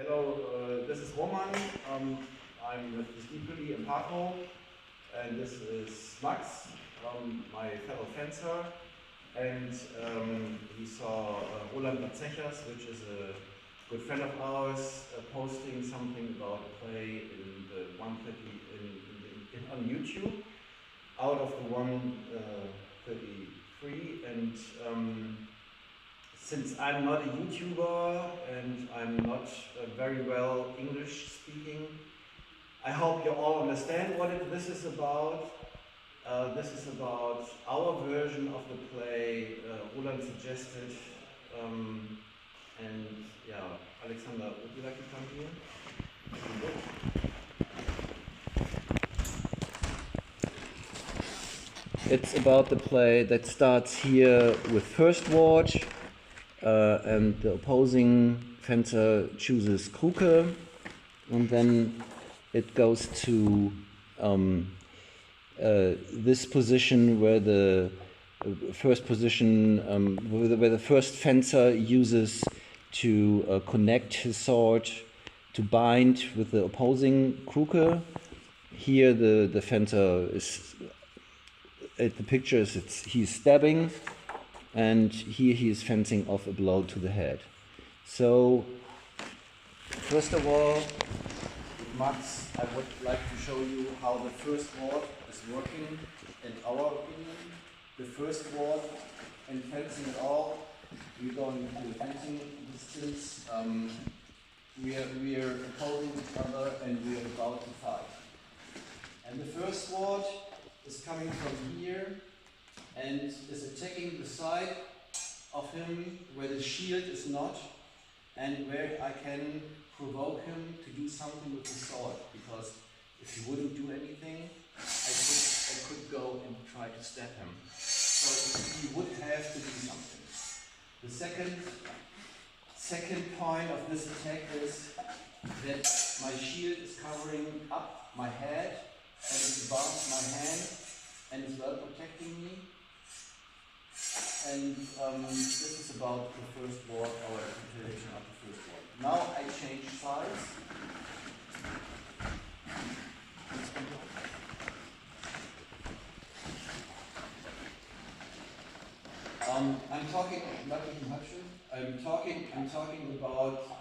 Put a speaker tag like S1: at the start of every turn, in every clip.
S1: Hello, this is Roman. I'm with Discipuli in Parco, and this is Max, my fellow fencer. And we saw Roland Batzechers, which is a good friend of ours, posting something about a play in the 130 on YouTube out of the 133. And since I'm not a YouTuber and I'm not very well English speaking, I hope you all understand what this is about. This is about our version of the play Roland suggested. And yeah, Alexander, would you like to come here? It's about the play that starts here with first watch, and the opposing fencer chooses Krucke, and then it goes to this position where the first position, where the first fencer uses to connect his sword to bind with the opposing Krucke. Here the fencer is, at the picture is he's stabbing, and here he is fencing off a blow to the head. So, first of all, Max, I would like to show you how the first ward is working in our opinion. The first ward and fencing at all, we're going into the fencing distance. We are opposing each other and we are about to fight. And the first ward is coming from here and is attacking the side of him where the shield is not and where I can provoke him to do something with the sword, because if he wouldn't do anything, I could go and try to stab him. So he would have to do something. The second point of this attack is that my shield is covering up my head and it's above my hand and is well protecting me. And this is about the first ward, our interpretation of the first ward. Now I change sides. I'm talking about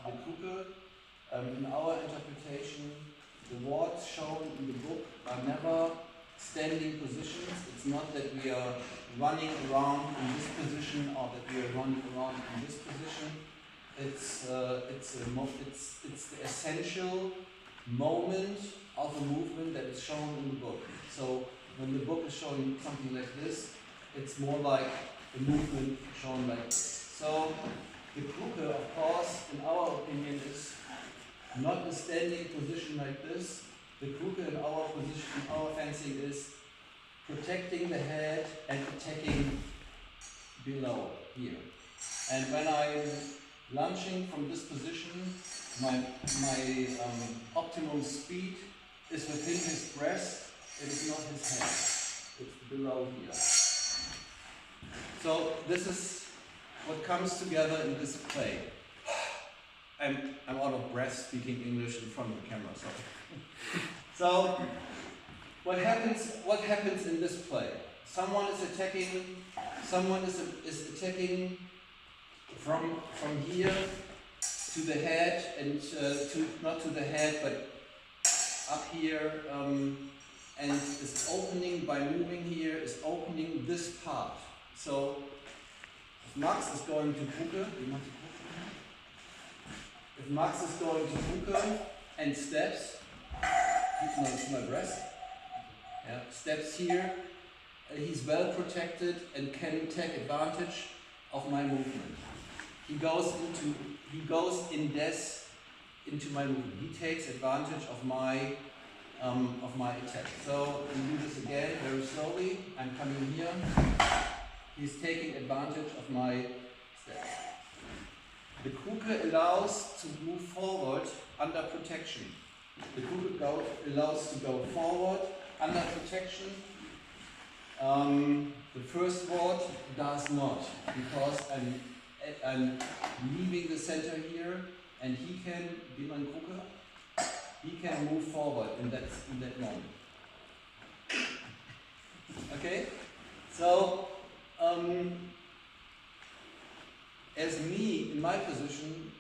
S1: the Krucke. In our interpretation, the wards shown in the book are never standing positions. It's not that we are running around in this position or that we are running around in this position. It's the essential moment of a movement that is shown in the book. So when the book is showing something like this, it's more like a movement shown like this. So the Krucke, of course, in our opinion, is not a standing position like this. The Krucke in our position, our fencing, is protecting the head and attacking below here. And when I'm launching from this position, my optimum speed is within his breast. It is not his head. It's below here. So this is what comes together in this play. I'm out of breath speaking English in front of the camera. So what happens in this play? Someone is attacking from here to the head and not to the head but up here, and is opening by moving here, is opening this part. So if Max is going to Krucke, and steps, to my breast, steps here, he's well protected and can take advantage of my movement. He goes into my movement. He takes advantage of my attack. So we do this again very slowly. I'm coming here. He's taking advantage of my steps. The Krucke allows to move forward under protection. The Krucke allows to go forward under protection. The first ward does not, because I'm leaving the center here and he can, wie man Krucke, he can move forward in that moment. Okay? So, as me, in my position,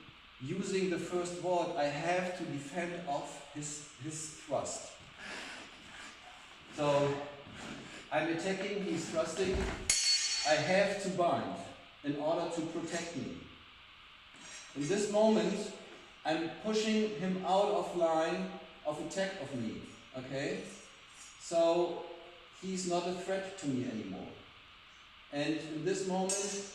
S1: using the first word, I have to defend off his thrust. So, I'm attacking, he's thrusting, I have to bind in order to protect me. In this moment, I'm pushing him out of line of attack of me, okay? So, he's not a threat to me anymore. And in this moment,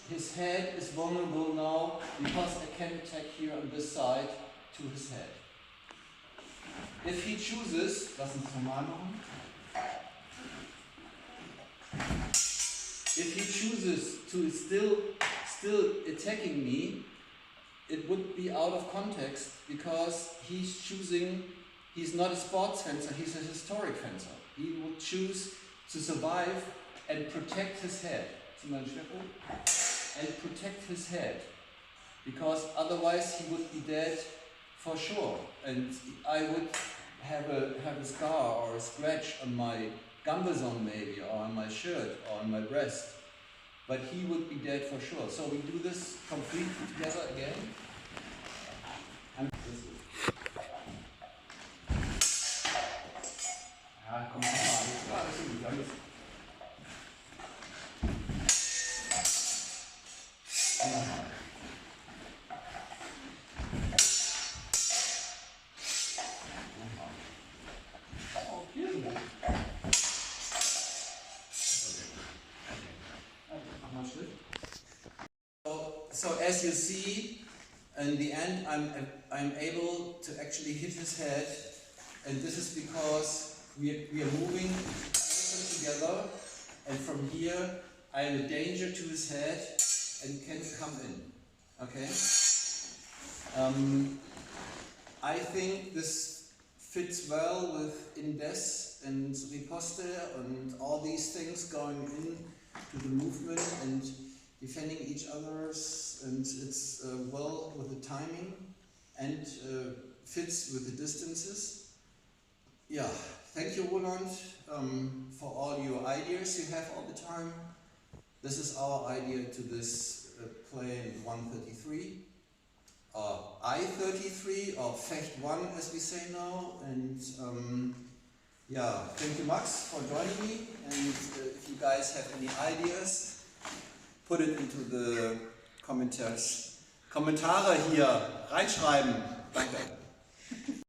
S1: his head is vulnerable now because I can attack here on this side to his head. If he chooses, lass uns normal machen. If he chooses to still attacking me, it would be out of context because he's not a sports fencer, he's a historic fencer. He would choose to survive and protect his head. And protect his head. Because otherwise he would be dead for sure. And I would have a scar or a scratch on my gambazon maybe, or on my shirt, or on my breast. But he would be dead for sure. So we do this completely together again. And So as you see, in the end, I'm able to actually hit his head, and this is because we are moving together, and from here I am a danger to his head and can come in. Okay? I think this fits well with Indes and Riposte and all these things going in to the movement and defending each other's, and it's well with the timing and fits with the distances. Yeah, thank you, Roland, for all your ideas you have all the time. This is our idea to this play in 133, or I.33, or Fecht 1 as we say now, and yeah, thank you Max for joining me, and if you guys have any ideas, put it into the Kommentare hier reinschreiben. Danke.